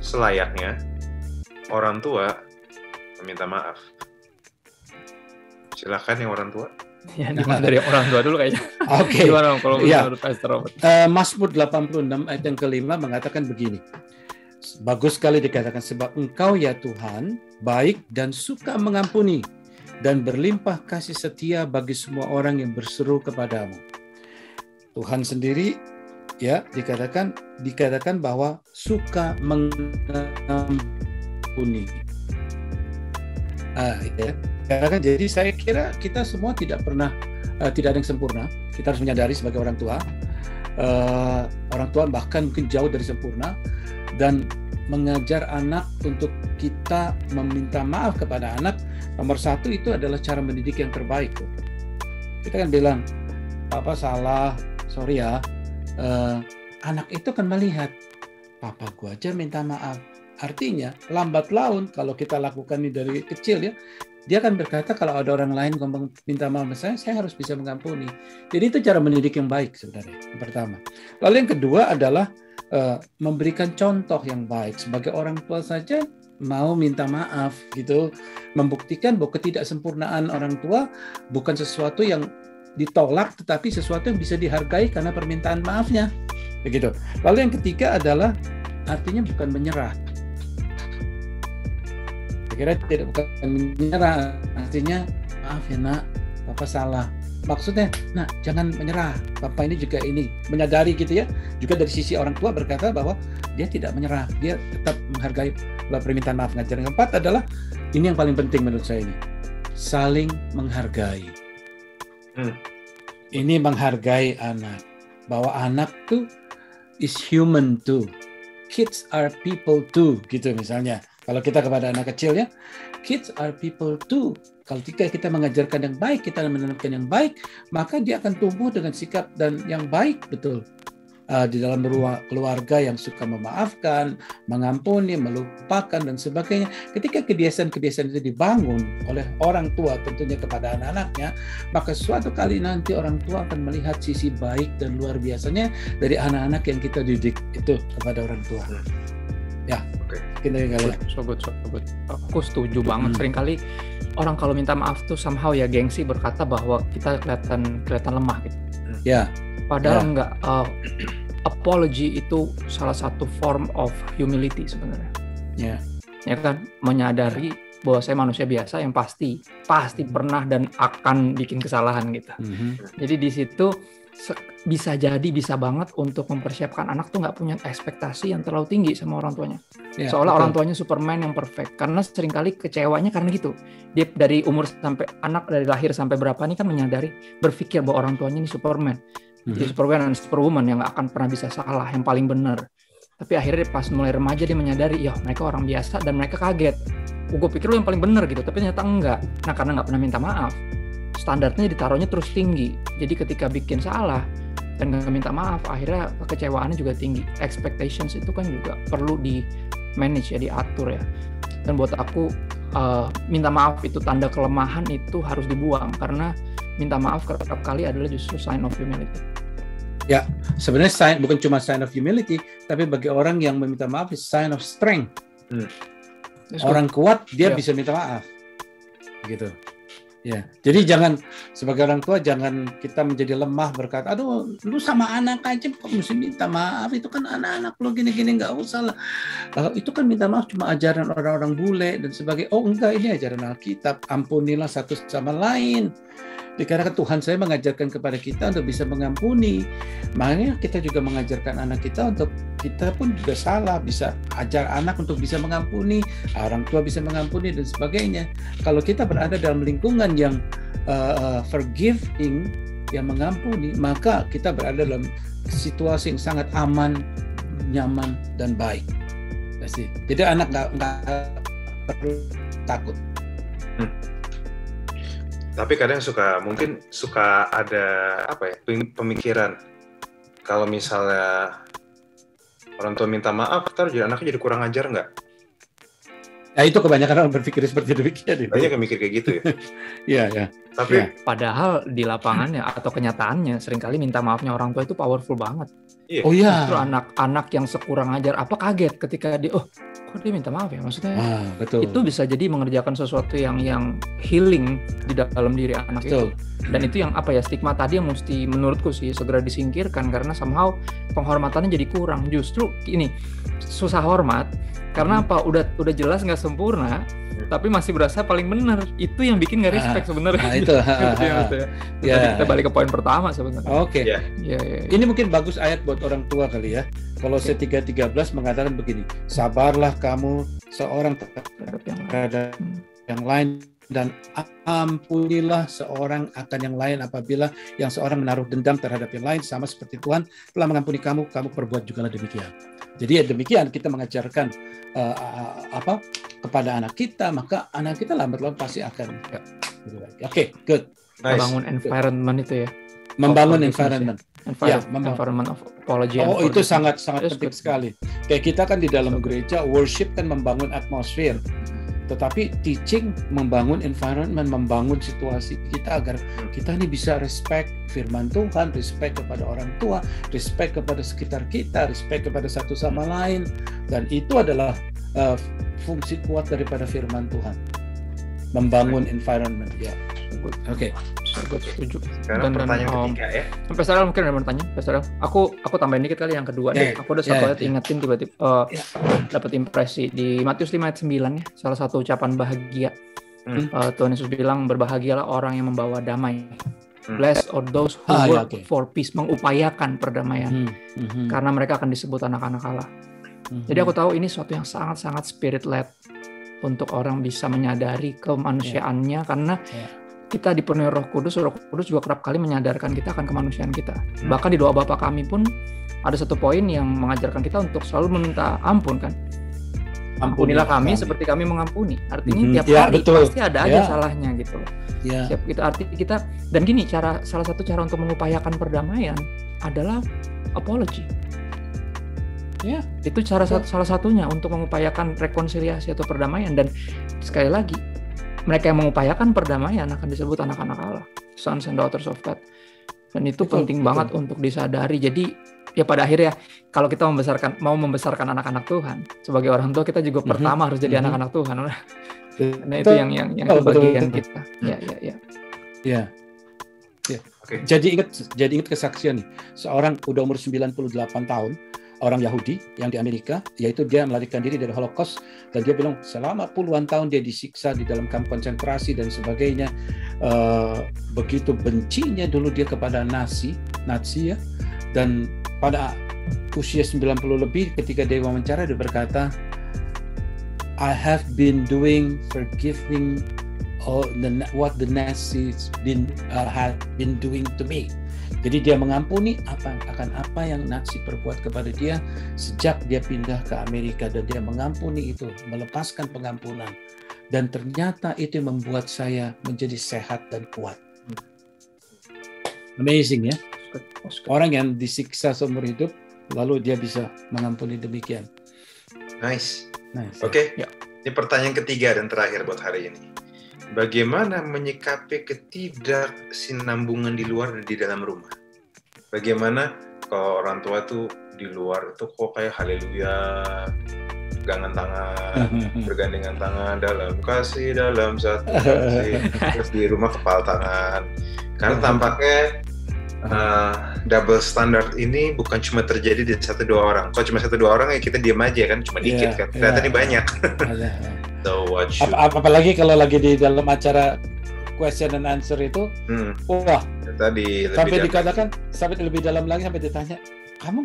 E: selayaknya orang tua meminta maaf? Silakan yang orang tua.
F: Ya, dari orang tua dulu kayaknya.
D: Oke.
F: Gimana kalau menurut Pastor Robert?
D: Mazmur 86 ayat yang kelima mengatakan begini. Bagus sekali dikatakan, sebab Engkau ya Tuhan baik dan suka mengampuni dan berlimpah kasih setia bagi semua orang yang berseru kepadamu. Tuhan sendiri ya dikatakan bahwa suka mengampuni. Jadi saya kira kita semua tidak ada yang sempurna. Kita harus menyadari sebagai orang tua bahkan mungkin jauh dari sempurna, dan mengajar anak untuk kita meminta maaf kepada anak. Nomor satu itu adalah cara mendidik yang terbaik. Kita kan bilang, papa salah, sorry ya. Anak itu kan melihat, papa gua aja minta maaf. Artinya lambat laun kalau kita lakukan ini dari kecil ya, dia akan berkata kalau ada orang lain ngomong minta maaf saya harus bisa mengampuni. Jadi itu cara mendidik yang baik sebenarnya, yang pertama. Lalu yang kedua adalah memberikan contoh yang baik. Sebagai orang tua saja mau minta maaf gitu, membuktikan bahwa ketidaksempurnaan orang tua bukan sesuatu yang ditolak, tetapi sesuatu yang bisa dihargai karena permintaan maafnya, begitu. Lalu yang ketiga adalah artinya bukan menyerah. Saya kira bukan menyerah, artinya maaf ya nak, papa salah. Maksudnya, nah jangan menyerah. Papa ini juga menyadari gitu ya. Juga dari sisi orang tua berkata bahwa dia tidak menyerah, dia tetap menghargai permintaan maaf. Ngajar yang keempat adalah ini yang paling penting menurut saya ini, saling menghargai. Ini menghargai anak, bahwa anak tuh is human too. kids are people too, gitu misalnya. Kalau kita kepada anak kecil ya, kids are people too. Kalau kita mengajarkan yang baik, kita menanamkan yang baik, maka dia akan tumbuh dengan sikap dan yang baik, betul. Di dalam keluarga yang suka memaafkan, mengampuni, melupakan, dan sebagainya. Ketika kebiasaan-kebiasaan itu dibangun oleh orang tua tentunya kepada anak-anaknya, maka suatu kali nanti orang tua akan melihat sisi baik dan luar biasanya dari anak-anak yang kita didik itu kepada orang tua. Ya, kita kali.
F: So good. Aku setuju banget. Seringkali orang kalau minta maaf tuh somehow ya gengsi berkata bahwa kita kelihatan lemah gitu.
D: Ya.
F: Padahal enggak. Apology itu salah satu form of humility sebenarnya. Ya kan, menyadari bahwa saya manusia biasa yang pasti pernah dan akan bikin kesalahan gitu. Jadi di situ bisa banget untuk mempersiapkan anak tuh nggak punya ekspektasi yang terlalu tinggi sama orang tuanya. Seolah orang tuanya Superman yang perfect. Karena seringkali kecewanya karena gitu. Dia dari umur sampai anak dari lahir sampai berapa nih kan menyadari berpikir bahwa orang tuanya ini Superman. Jadi Superman dan Superwoman yang nggak akan pernah bisa salah, yang paling benar. Tapi akhirnya pas mulai remaja dia menyadari, ya mereka orang biasa dan mereka kaget. Gue pikir lu yang paling benar gitu, tapi ternyata enggak. Nah karena nggak pernah minta maaf, standarnya ditaruhnya terus tinggi. Jadi ketika bikin salah dan nggak minta maaf, akhirnya kekecewaannya juga tinggi. Expectations itu kan juga perlu di manage ya, diatur ya. Dan buat aku minta maaf itu tanda kelemahan itu harus dibuang, karena minta maaf kerap kali adalah justru sign of humility.
D: Ya, sebenarnya bukan cuma sign of humility, tapi bagi orang yang meminta maaf is sign of strength. Orang kuat dia bisa minta maaf, gitu. Ya, jadi jangan sebagai orang tua jangan kita menjadi lemah berkata, aduh, lu sama anak aja kok mesti minta maaf, itu kan anak-anak lu gini-gini, nggak usah lah. Itu kan minta maaf cuma ajaran orang-orang bule dan sebagainya. Oh enggak, ini ajaran Alkitab, ampunilah satu sama lain. Dikarenakan Tuhan saya mengajarkan kepada kita untuk bisa mengampuni. Makanya kita juga mengajarkan anak kita untuk kita pun juga salah, bisa ajar anak untuk bisa mengampuni, orang tua bisa mengampuni dan sebagainya. Kalau kita berada dalam lingkungan yang forgiving, yang mengampuni, maka kita berada dalam situasi yang sangat aman, nyaman, dan baik. Jadi anak nggak perlu takut.
E: Tapi kadang mungkin suka ada pemikiran kalau misalnya orang tua minta maaf, anaknya jadi kurang ajar nggak?
D: Ya itu kebanyakan orang berpikir seperti demikian.
E: Banyak yang mikir kayak gitu ya.
D: Iya.
E: Tapi
F: padahal di lapangannya atau kenyataannya seringkali minta maafnya orang tua itu powerful banget.
E: Iya.
D: Oh iya.
F: Justru anak-anak yang sekurang ajar kaget ketika dia kok dia minta maaf ya, maksudnya
D: betul.
F: Itu bisa jadi mengerjakan sesuatu yang healing di dalam diri anak
D: betul.
F: Itu. Dan itu yang stigma tadi yang mesti menurutku sih segera disingkirkan, karena somehow penghormatannya jadi kurang. Justru ini susah hormat karena udah jelas nggak sempurna, tapi masih berasa paling benar. Itu yang bikin nggak respect sebenarnya.
D: Itu.
F: Ya. Kita balik ke poin pertama sebenarnya.
D: Oke.
E: Ya.
D: Ini mungkin bagus ayat buat orang tua kali ya. Kolose 3:13 mengatakan begini, sabarlah kamu seorang terhadap yang lain dan ampunilah seorang akan yang lain apabila yang seorang menaruh dendam terhadap yang lain, sama seperti Tuhan telah mengampuni kamu perbuat juga demikian. Jadi demikian kita mengajarkan kepada anak kita, maka anak kita lambat laun pasti akan Oke, good.
F: Nice. Membangun environment itu ya.
D: Membangun environment.
F: Environment of apology.
D: Itu sangat penting sekali. Kayak kita kan di dalam gereja worship kan membangun atmosfer. Tetapi teaching membangun environment, membangun situasi kita agar kita ini bisa respect firman Tuhan, respect kepada orang tua, respect kepada sekitar kita, respect kepada satu sama lain. Dan itu adalah fungsi kuat daripada firman Tuhan. Membangun environment. Ya. Oke.
F: Gue setuju.
E: Sekarang pertanyaan ketiga ya.
F: Pastor mungkin ada bertanya. Pastor, aku tambahin dikit kali yang kedua deh. Aku udah satu ayat ingetin tiba-tiba dapat impresi di Matius 5 ayat 9 ya. Salah satu ucapan bahagia. Tuhan Yesus bilang berbahagialah orang yang membawa damai. Blessed are those who work for peace, mengupayakan perdamaian. Karena mereka akan disebut anak-anak Allah. Jadi aku tahu ini suatu yang sangat-sangat spirit led untuk orang bisa menyadari kemanusiaannya, karena kita dipenuhi Roh Kudus juga kerap kali menyadarkan kita akan kemanusiaan kita. Bahkan di doa Bapa kami pun ada satu poin yang mengajarkan kita untuk selalu meminta ampun kan. Ampunilah kami seperti kami mengampuni. Artinya tiap hari pasti ada aja salahnya gitu loh. Tiap kita dan gini, salah satu cara untuk mengupayakan perdamaian adalah apology. Itu salah satunya untuk mengupayakan rekonsiliasi atau perdamaian. Dan sekali lagi, mereka yang mengupayakan perdamaian akan disebut anak-anak Allah, sons and daughters of God. Dan itu penting banget untuk disadari. Jadi ya pada akhirnya kalau kita mau membesarkan anak-anak Tuhan sebagai orang tua, kita juga pertama harus jadi anak-anak Tuhan. Nah itu yang bagian kita.
D: Ya. Okay. Jadi ingat kesaksian nih. Seorang udah umur 98 tahun, orang Yahudi yang di Amerika, yaitu dia melarikan diri dari Holocaust, dan dia bilang selama puluhan tahun dia disiksa di dalam kamp konsentrasi dan sebagainya. Begitu bencinya dulu dia kepada Nazi ya, dan pada usia 90 lebih ketika dia wawancara dia berkata, I have been forgiving all what the Nazis have been doing to me. Jadi dia mengampuni akan apa yang Nazi perbuat kepada dia sejak dia pindah ke Amerika, dan dia mengampuni itu, melepaskan pengampunan, dan ternyata itu membuat saya menjadi sehat dan kuat. Amazing ya, orang yang disiksa seumur hidup lalu dia bisa mengampuni demikian.
E: Nice. Oke. Ini pertanyaan ketiga dan terakhir buat hari ini. Bagaimana menyikapi ketidaksinambungan di luar dan di dalam rumah? Bagaimana kalau orang tua tuh di luar tuh kok kayak haleluya, pegangan tangan, bergandengan tangan dalam kasih, dalam satu kasih, terus di rumah kepala tangan. Karena tampaknya double standard ini bukan cuma terjadi di 1-2 orang. Kalau cuma 1-2 orang ya kita diam aja kan, cuma dikit kan. Ternyata ini banyak. So
D: apalagi kalau lagi di dalam acara question and answer itu, wah, sampai dikatakan sampai lebih dalam lagi, sampai ditanya, kamu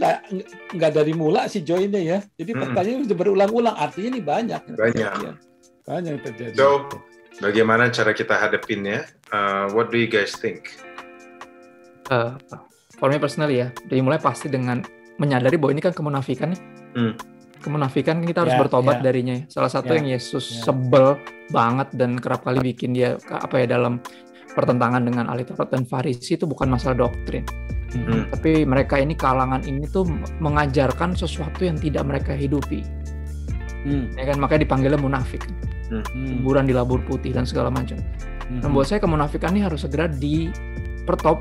D: nggak dari mula sih joinnya ya. Jadi pertanyaan itu berulang-ulang, artinya ini banyak yang terjadi.
E: So bagaimana cara kita hadapinnya? What do you guys think?
F: For me personally ya, dari mulai pasti dengan menyadari bahwa ini kan kemunafikan nih. Kemunafikan kita harus bertobat darinya. Salah satu yang Yesus sebel banget dan kerap kali bikin dia dalam pertentangan dengan ahli Taurat dan Farisi itu bukan masalah doktrin. Tapi mereka ini, kalangan ini tuh mengajarkan sesuatu yang tidak mereka hidupi. Ya kan, makanya dipanggilnya munafik. Kuburan di labur putih dan segala macam. Dan buat saya kemunafikan ini harus segera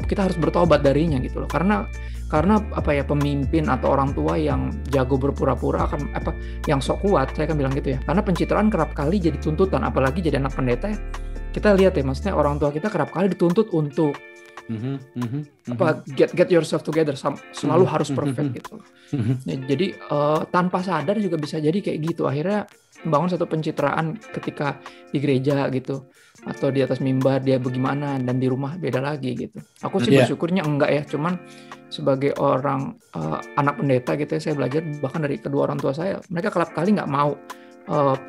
F: kita harus bertobat darinya gitu loh. Karena pemimpin atau orang tua yang jago berpura-pura yang sok kuat, saya kan bilang gitu ya. Karena pencitraan kerap kali jadi tuntutan, apalagi jadi anak pendeta ya. Kita lihat ya, maksudnya orang tua kita kerap kali dituntut untuk get yourself together, selalu harus perfect gitu. Ya, jadi tanpa sadar juga bisa jadi kayak gitu. Akhirnya membangun satu pencitraan ketika di gereja gitu, atau di atas mimbar dia bagaimana, dan di rumah beda lagi gitu. Aku sih bersyukurnya enggak ya, cuman sebagai orang anak pendeta gitu ya, saya belajar bahkan dari kedua orang tua saya, mereka kerap kali nggak mau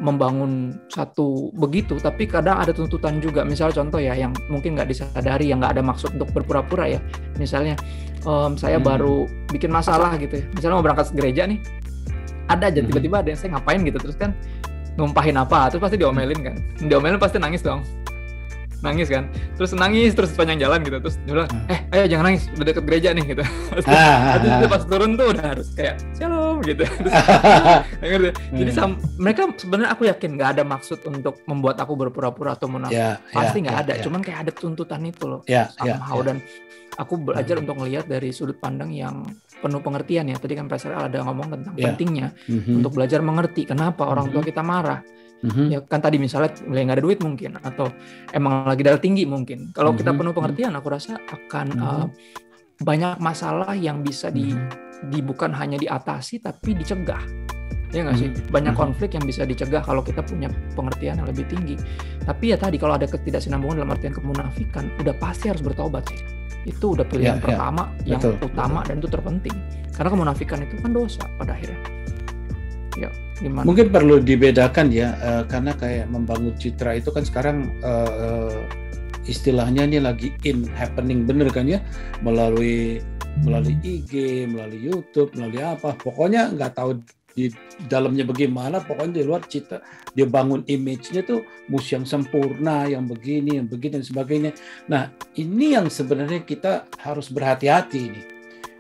F: membangun satu begitu, tapi kadang ada tuntutan juga. Misalnya contoh ya, yang mungkin nggak disadari, yang nggak ada maksud untuk berpura-pura ya. Misalnya saya baru bikin masalah gitu ya, misalnya mau berangkat gereja nih, ada aja tiba-tiba ada yang saya ngapain gitu, terus kan numpahin apa, terus pasti diomelin kan, pasti nangis dong, kan, terus nangis terus sepanjang jalan gitu, terus dia bilang, ayo jangan nangis, udah deket gereja nih gitu. Terus pas turun tuh udah harus kayak shalom gitu. Jadi mereka sebenarnya, aku yakin nggak ada maksud untuk membuat aku berpura-pura atau munafik, pasti nggak ada, cuman kayak ada tuntutan itu loh, somehow. Dan aku belajar untuk melihat dari sudut pandang yang penuh pengertian ya. Tadi kan Pastor Al ada ngomong tentang pentingnya untuk belajar mengerti kenapa orang tua kita marah. Ya kan, tadi misalnya nggak ada duit mungkin, atau emang lagi darah tinggi mungkin. Kalau kita penuh pengertian, aku rasa akan banyak masalah yang bisa bukan hanya diatasi tapi dicegah. Ya nggak sih? Banyak konflik yang bisa dicegah kalau kita punya pengertian yang lebih tinggi. Tapi ya tadi, kalau ada ketidaksinambungan dalam artian kemunafikan, udah pasti harus bertobat sih. Itu udah pilihan pertama yang utama dan itu terpenting. Karena kemunafikan itu kan dosa pada akhirnya. Ya, gimana?
D: Mungkin perlu dibedakan ya, karena kayak membangun citra itu kan sekarang istilahnya ini lagi happening bener kan ya, melalui IG, melalui YouTube, melalui apa, pokoknya nggak tahu di dalamnya bagaimana, pokoknya di luar cita dia bangun image-nya tuh musuh yang sempurna, yang begini dan sebagainya. Nah, ini yang sebenarnya kita harus berhati-hati ini.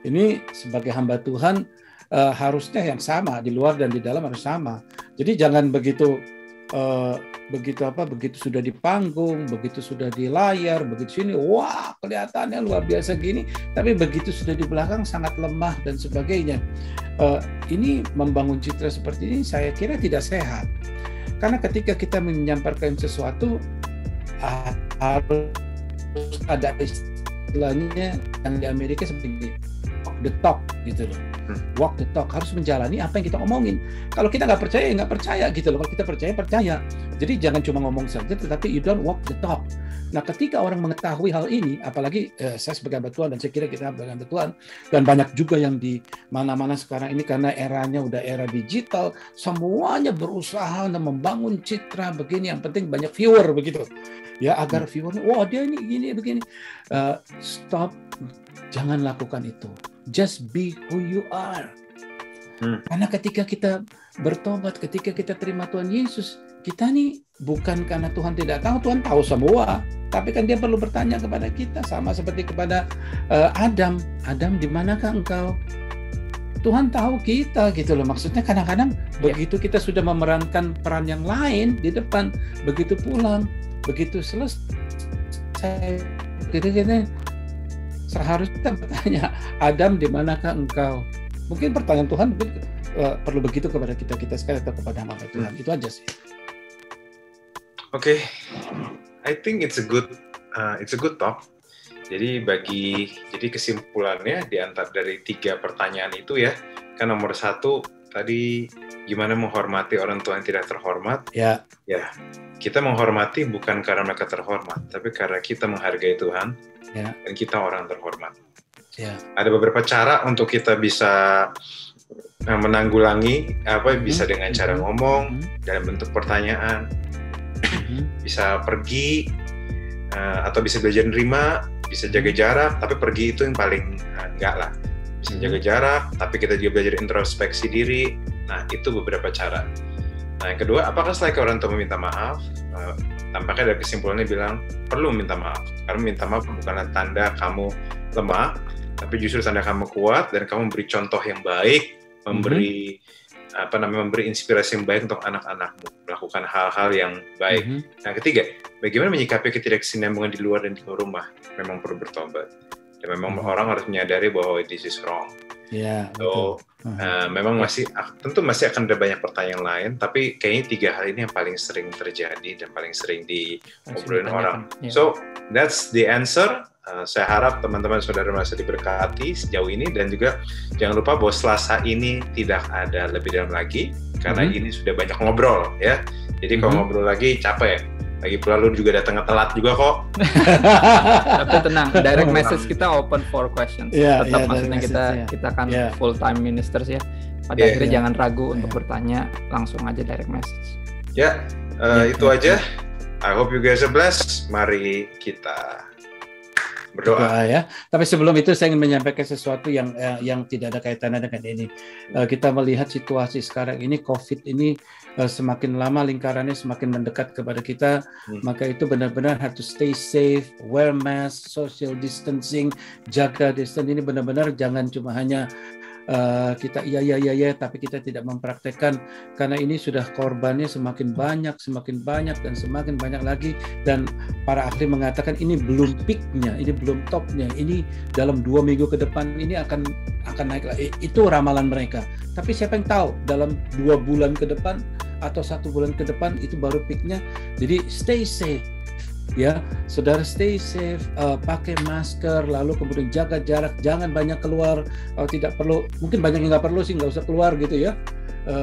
D: Ini sebagai hamba Tuhan harusnya yang sama, di luar dan di dalam harus sama. Jadi jangan begitu sudah di panggung, begitu sudah di layar, begitu sini, wah kelihatannya luar biasa gini, tapi begitu sudah di belakang sangat lemah dan sebagainya. Ini membangun citra seperti ini saya kira tidak sehat. Karena ketika kita menyampaikan sesuatu harus ada istilahnya yang di Amerika seperti walk the talk gitu loh. Walk the talk, harus menjalani apa yang kita omongin. Kalau kita nggak percaya gitu loh. Kalau kita percaya. Jadi jangan cuma ngomong saja, tetapi you don't walk the talk. Nah, ketika orang mengetahui hal ini, apalagi saya sebagai hamba Tuhan dan saya kira kita sebagai hamba Tuhan, dan banyak juga yang di mana-mana sekarang ini karena eranya udah era digital, semuanya berusaha untuk membangun citra begini. Yang penting banyak viewer begitu, ya agar viewernya, wah dia ini gini begini. Stop, jangan lakukan itu. Just be who you are. Karena ketika kita bertobat, ketika kita terima Tuhan Yesus, kita nih bukan karena Tuhan tidak tahu, Tuhan tahu semua. Tapi kan dia perlu bertanya kepada kita, sama seperti kepada Adam. Adam, di manakah engkau? Tuhan tahu kita gitu loh. Maksudnya kadang-kadang begitu kita sudah memerankan peran yang lain di depan, begitu pulang, begitu selesai, kita seharusnya bertanya, Adam, di manakah engkau? Mungkin pertanyaan Tuhan perlu begitu kepada kita sekali atau kepada hamba Tuhan. Itu aja sih.
E: Oke, I think it's a good talk. Jadi kesimpulannya di antara dari 3 pertanyaan itu ya, kan nomor 1 tadi gimana menghormati orang tua yang tidak terhormat. Ya, kita menghormati bukan karena mereka terhormat, tapi karena kita menghargai Tuhan. Dan kita orang terhormat. Ada beberapa cara untuk kita bisa menanggulangi bisa dengan cara ngomong dalam bentuk pertanyaan, bisa pergi atau bisa belajar nerima, bisa jaga jarak, tapi pergi itu yang paling enggak lah. Bisa jaga jarak, tapi kita juga belajar introspeksi diri. Nah, itu beberapa cara. Nah, yang kedua, apakah setelah orang tua meminta maaf? Tampaknya dari kesimpulannya bilang perlu minta maaf. Karena minta maaf bukanlah tanda kamu lemah, tapi justru tanda kamu kuat dan kamu memberi contoh yang baik, memberi inspirasi yang baik untuk anak-anakmu melakukan hal-hal yang baik. Nah, ketiga, bagaimana menyikapi ketidaksinambungan di luar dan di luar rumah? Memang perlu bertobat. Dan memang orang harus menyadari bahwa this is wrong. Memang tentu masih akan ada banyak pertanyaan lain, tapi kayaknya 3 hal ini yang paling sering terjadi dan paling sering diobrolin orang. So that's the answer. Saya harap teman-teman saudara masih diberkati sejauh ini, dan juga jangan lupa bahwa Selasa ini tidak ada lebih dalam lagi karena ini sudah banyak ngobrol ya. Jadi kalau ngobrol lagi capek. Lagi pula lu juga datang telat juga kok.
F: Tapi tenang, direct message kita open for questions. Tetap maksudnya kita kan full time ministers ya. Pada akhirnya jangan ragu untuk bertanya, langsung aja direct message.
E: Itu aja. I hope you guys are blessed. Mari kita berdoa
D: ya. Tapi sebelum itu saya ingin menyampaikan sesuatu yang tidak ada kaitannya dengan ini. Kita melihat situasi sekarang ini, COVID ini semakin lama lingkarannya semakin mendekat kepada kita, maka itu benar-benar harus stay safe, wear mask, social distancing, jaga distance. Ini benar-benar jangan cuma hanya kita iya tapi kita tidak mempraktekkan, karena ini sudah korbannya semakin banyak dan semakin banyak lagi, dan para ahli mengatakan ini belum peaknya, ini belum topnya, ini dalam 2 minggu ke depan ini akan naik lagi. Itu ramalan mereka, tapi siapa yang tahu dalam 2 bulan ke depan atau 1 bulan ke depan itu baru peaknya. Jadi stay safe ya, saudara, stay safe, pakai masker, lalu kemudian jaga jarak, jangan banyak keluar, tidak perlu, mungkin banyak yang nggak perlu sih, nggak usah keluar gitu ya,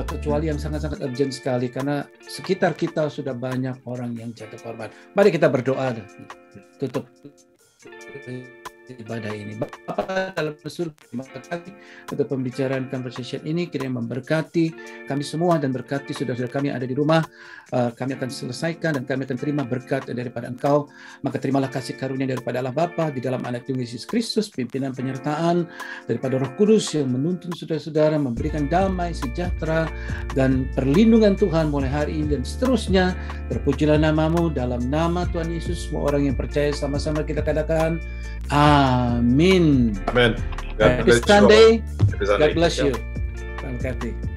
D: kecuali yang sangat-sangat urgent sekali, karena sekitar kita sudah banyak orang yang jatuh korban. Mari kita berdoa, tutup ibadah ini. Bapa dalam surga, terima kasih untuk pembicaraan conversation ini, kiranya memberkati kami semua dan berkati saudara-saudara kami yang ada di rumah. Kami akan selesaikan dan kami akan terima berkat daripada Engkau. Maka terimalah kasih karunia daripada Allah Bapa di dalam Anak Tuhan Yesus Kristus, pimpinan penyertaan daripada Roh Kudus yang menuntun saudara-saudara, memberikan damai, sejahtera, dan perlindungan Tuhan mulai hari ini dan seterusnya. Terpujilah nama-Mu, dalam nama Tuhan Yesus. Semua orang yang percaya sama-sama kita katakan amin.
E: Amen.
D: Happy Sunday. God bless you. Terima kasih.